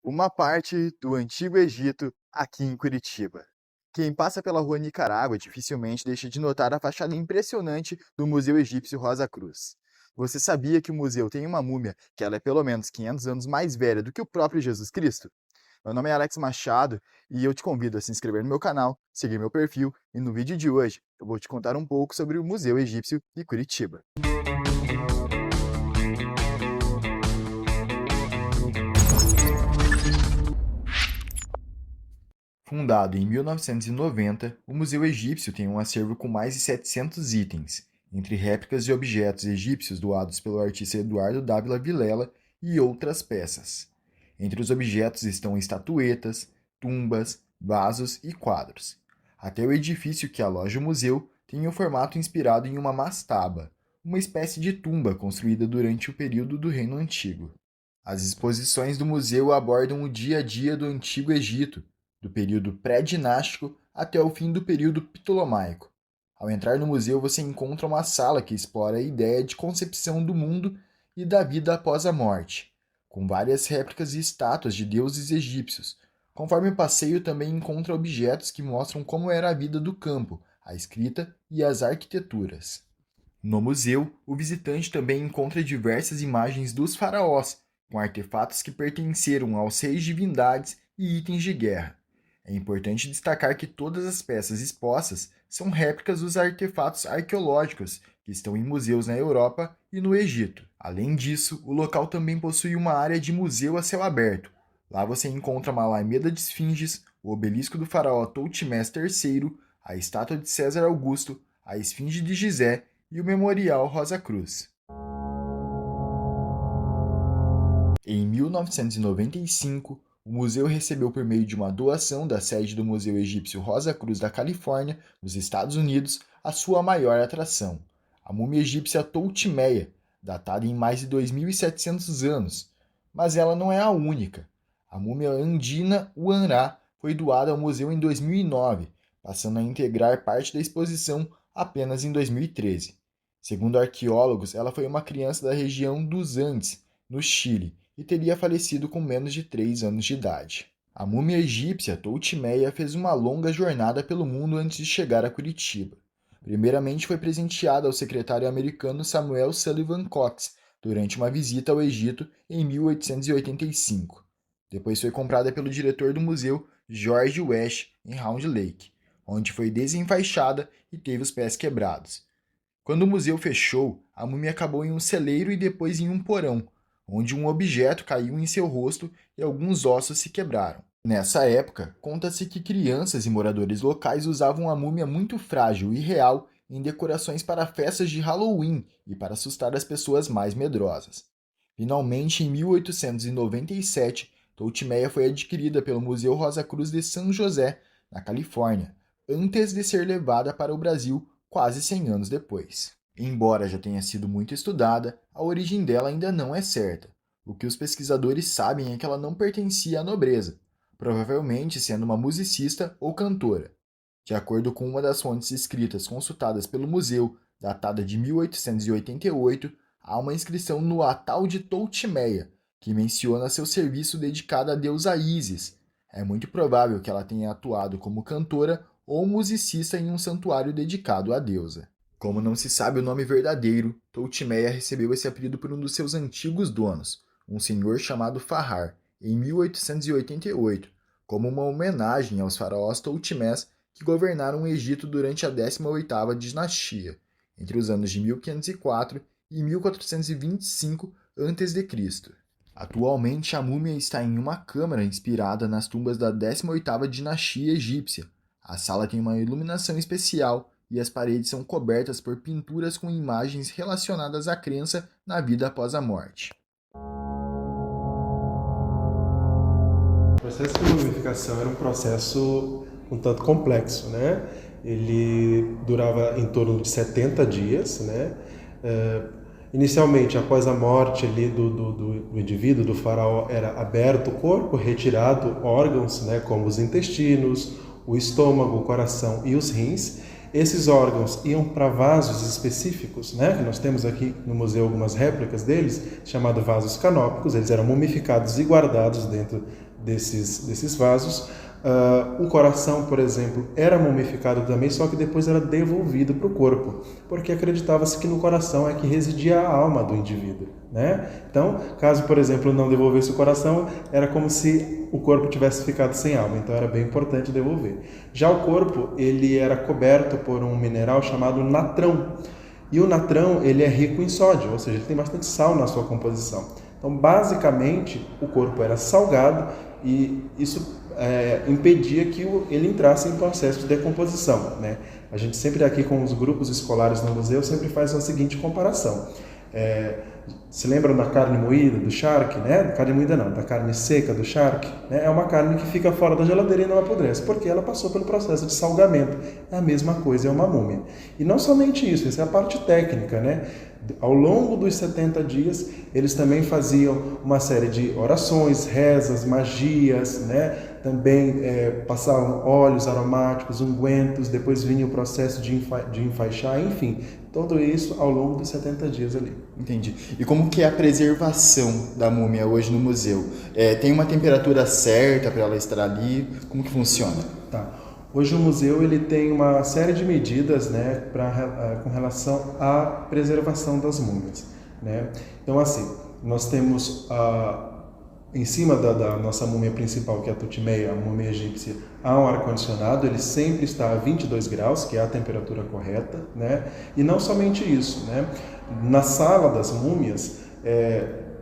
Uma parte do Antigo Egito aqui em Curitiba. Quem passa pela rua Nicarágua dificilmente deixa de notar a fachada impressionante do Museu Egípcio Rosa Cruz. Você sabia que o museu tem uma múmia que ela é pelo menos 500 anos mais velha do que o próprio Jesus Cristo? Meu nome é Alex Machado e eu te convido a se inscrever no meu canal, seguir meu perfil e no vídeo de hoje eu vou te contar um pouco sobre o Museu Egípcio de Curitiba. Fundado em 1990, o Museu Egípcio tem um acervo com mais de 700 itens, entre réplicas de objetos egípcios doados pelo artista Eduardo Dávila Vilela e outras peças. Entre os objetos estão estatuetas, tumbas, vasos e quadros. Até o edifício que aloja o museu tem um formato inspirado em uma mastaba, uma espécie de tumba construída durante o período do Reino Antigo. As exposições do museu abordam o dia a dia do Antigo Egito, do período pré-dinástico até o fim do período ptolomaico. Ao entrar no museu, você encontra uma sala que explora a ideia de concepção do mundo e da vida após a morte, com várias réplicas e estátuas de deuses egípcios. Conforme o passeio, também encontra objetos que mostram como era a vida do campo, a escrita e as arquiteturas. No museu, o visitante também encontra diversas imagens dos faraós, com artefatos que pertenceram aos reis divindades e itens de guerra. É importante destacar que todas as peças expostas são réplicas dos artefatos arqueológicos que estão em museus na Europa e no Egito. Além disso, o local também possui uma área de museu a céu aberto. Lá você encontra uma alameda de esfinges, o obelisco do faraó Toutmés III, a estátua de César Augusto, a esfinge de Gizé e o Memorial Rosa Cruz. Em 1995, o museu recebeu por meio de uma doação da sede do Museu Egípcio Rosa Cruz da Califórnia, nos Estados Unidos, a sua maior atração, a múmia egípcia Toutmeia, datada em mais de 2.700 anos. Mas ela não é a única. A múmia andina Uanrá foi doada ao museu em 2009, passando a integrar parte da exposição apenas em 2013. Segundo arqueólogos, ela foi uma criança da região dos Andes, no Chile, e teria falecido com menos de 3 anos de idade. A múmia egípcia Toutmeia fez uma longa jornada pelo mundo antes de chegar a Curitiba. Primeiramente foi presenteada ao secretário americano Samuel Sullivan Cox durante uma visita ao Egito em 1885. Depois foi comprada pelo diretor do museu George West em Round Lake, onde foi desenfaixada e teve os pés quebrados. Quando o museu fechou, a múmia acabou em um celeiro e depois em um porão, onde um objeto caiu em seu rosto e alguns ossos se quebraram. Nessa época, conta-se que crianças e moradores locais usavam a múmia muito frágil e real em decorações para festas de Halloween e para assustar as pessoas mais medrosas. Finalmente, em 1897, Toutmeia foi adquirida pelo Museu Rosa Cruz de São José, na Califórnia, antes de ser levada para o Brasil quase 100 anos depois. Embora já tenha sido muito estudada, a origem dela ainda não é certa. O que os pesquisadores sabem é que ela não pertencia à nobreza, provavelmente sendo uma musicista ou cantora. De acordo com uma das fontes escritas consultadas pelo museu, datada de 1888, há uma inscrição no Atal de Toutmeia, que menciona seu serviço dedicado à deusa Ísis. É muito provável que ela tenha atuado como cantora ou musicista em um santuário dedicado à deusa. Como não se sabe o nome verdadeiro, Toutmeia recebeu esse apelido por um dos seus antigos donos, um senhor chamado Fahar, em 1888, como uma homenagem aos faraós Toutmés que governaram o Egito durante a 18ª dinastia, entre os anos de 1504 e 1425 a.C. Atualmente, a múmia está em uma câmara inspirada nas tumbas da 18ª dinastia egípcia. A sala tem uma iluminação especial e as paredes são cobertas por pinturas com imagens relacionadas à crença na vida após a morte. O processo de mumificação era um processo um tanto complexo, né? Ele durava em torno de 70 dias, né? Inicialmente, após a morte ali do indivíduo, do faraó, era aberto o corpo, retirado órgãos, né, como os intestinos, o estômago, o coração e os rins. Esses órgãos iam para vasos específicos, né, que nós temos aqui no museu algumas réplicas deles, chamados vasos canópicos. Eles eram mumificados e guardados dentro desses vasos. O coração, por exemplo, era mumificado também, só que depois era devolvido para o corpo, porque acreditava-se que no coração é que residia a alma do indivíduo, né? Então, caso, por exemplo, não devolvesse o coração, era como se o corpo tivesse ficado sem alma, então era bem importante devolver. Já o corpo, ele era coberto por um mineral chamado natrão, e o natrão, ele é rico em sódio, ou seja, ele tem bastante sal na sua composição. Então, basicamente, o corpo era salgado e isso impedia que ele entrasse em processo de decomposição, né? A gente sempre aqui com os grupos escolares no museu sempre faz a seguinte comparação. Se lembram da carne moída do charque, né? Carne moída não, da carne seca do charque, né? É uma carne que fica fora da geladeira e não apodrece, porque ela passou pelo processo de salgamento. É a mesma coisa, é uma múmia. E não somente isso, essa é a parte técnica, né? Ao longo dos 70 dias, eles também faziam uma série de orações, rezas, magias, né? Também passavam óleos aromáticos, ungüentos, depois vinha o processo de enfaixar, enfim, tudo isso ao longo dos 70 dias ali. Entendi. E como que é a preservação da múmia hoje no museu? Tem uma temperatura certa para ela estar ali? Como que funciona? Tá. Hoje o museu ele tem uma série de medidas, né, com relação à preservação das múmias, né? Então assim, nós temos em cima da nossa múmia principal, que é a Tutimeia, a múmia egípcia, há um ar-condicionado, ele sempre está a 22 graus, que é a temperatura correta, né? E não somente isso, né? Na sala das múmias,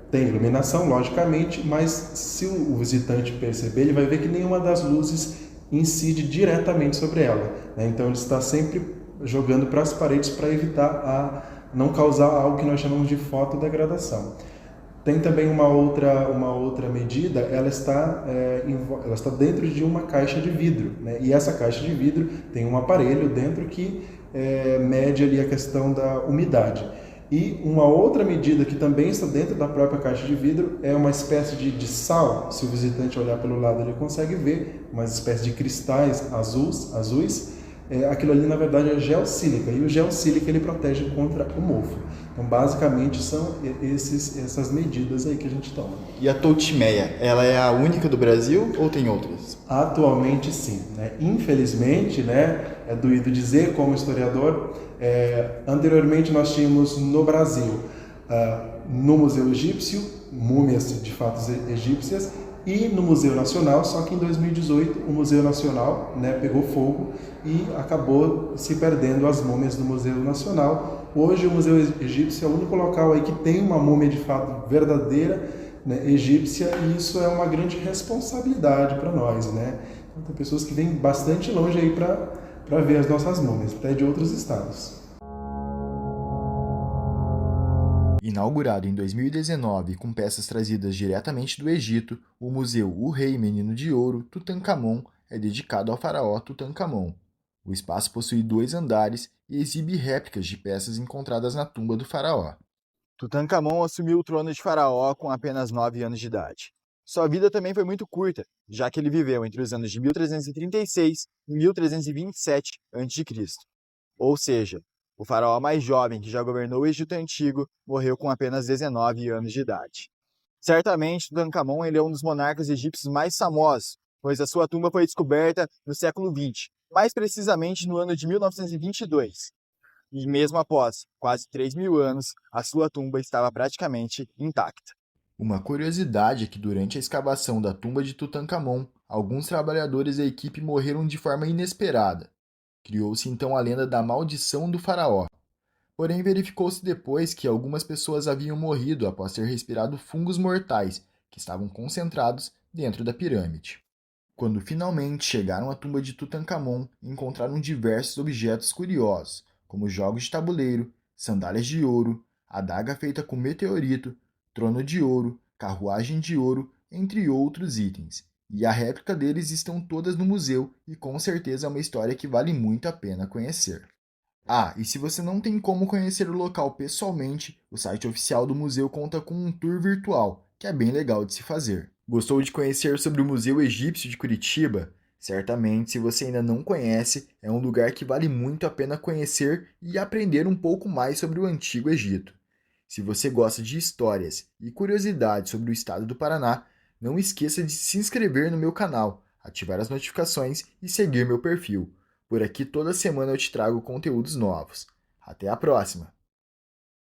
tem iluminação, logicamente, mas se o visitante perceber, ele vai ver que nenhuma das luzes incide diretamente sobre ela, né? Então ele está sempre jogando para as paredes para evitar não causar algo que nós chamamos de fotodegradação. Tem também uma outra medida, ela está dentro de uma caixa de vidro, né? E essa caixa de vidro tem um aparelho dentro que mede ali a questão da umidade. E uma outra medida que também está dentro da própria caixa de vidro é uma espécie de sal, se o visitante olhar pelo lado ele consegue ver, uma espécie de cristais azuis. Aquilo ali na verdade é gel sílica, e o gel sílica ele protege contra o mofo. Então basicamente são essas medidas aí que a gente toma. E a Toltimeia, ela é a única do Brasil ou tem outras? Atualmente sim, né? Infelizmente, né, é doído dizer como historiador, anteriormente nós tínhamos no Brasil, no Museu Egípcio, múmias de fato egípcias, e no Museu Nacional, só que em 2018 o Museu Nacional, né, pegou fogo e acabou se perdendo as múmias do Museu Nacional. Hoje o Museu Egípcio é o único local aí que tem uma múmia de fato verdadeira, né, egípcia, e isso é uma grande responsabilidade para nós, né? Então, tem pessoas que vêm bastante longe aí para ver as nossas múmias, até de outros estados. Inaugurado em 2019 com peças trazidas diretamente do Egito, o Museu O Rei Menino de Ouro, Tutankhamon, é dedicado ao faraó Tutankhamon. O espaço possui 2 andares e exibe réplicas de peças encontradas na tumba do faraó. Tutankhamon assumiu o trono de faraó com apenas 9 anos de idade. Sua vida também foi muito curta, já que ele viveu entre os anos de 1336 e 1327 a.C. Ou seja, o faraó mais jovem que já governou o Egito Antigo morreu com apenas 19 anos de idade. Certamente, Tutankhamon ele é um dos monarcas egípcios mais famosos, pois a sua tumba foi descoberta no século XX, mais precisamente no ano de 1922. E mesmo após quase 3.000 anos, a sua tumba estava praticamente intacta. Uma curiosidade é que durante a escavação da tumba de Tutankhamon, alguns trabalhadores da equipe morreram de forma inesperada. Criou-se então a lenda da maldição do faraó. Porém, verificou-se depois que algumas pessoas haviam morrido após ter respirado fungos mortais que estavam concentrados dentro da pirâmide. Quando finalmente chegaram à tumba de Tutankhamon, encontraram diversos objetos curiosos, como jogos de tabuleiro, sandálias de ouro, adaga feita com meteorito, trono de ouro, carruagem de ouro, entre outros itens. E a réplica deles estão todas no museu e com certeza é uma história que vale muito a pena conhecer. E se você não tem como conhecer o local pessoalmente, o site oficial do museu conta com um tour virtual, que é bem legal de se fazer. Gostou de conhecer sobre o Museu Egípcio de Curitiba? Certamente, se você ainda não conhece, é um lugar que vale muito a pena conhecer e aprender um pouco mais sobre o Antigo Egito. Se você gosta de histórias e curiosidades sobre o estado do Paraná, Não esqueça de se inscrever no meu canal, ativar as notificações e seguir meu perfil. Por aqui toda semana eu te trago conteúdos novos. Até a próxima!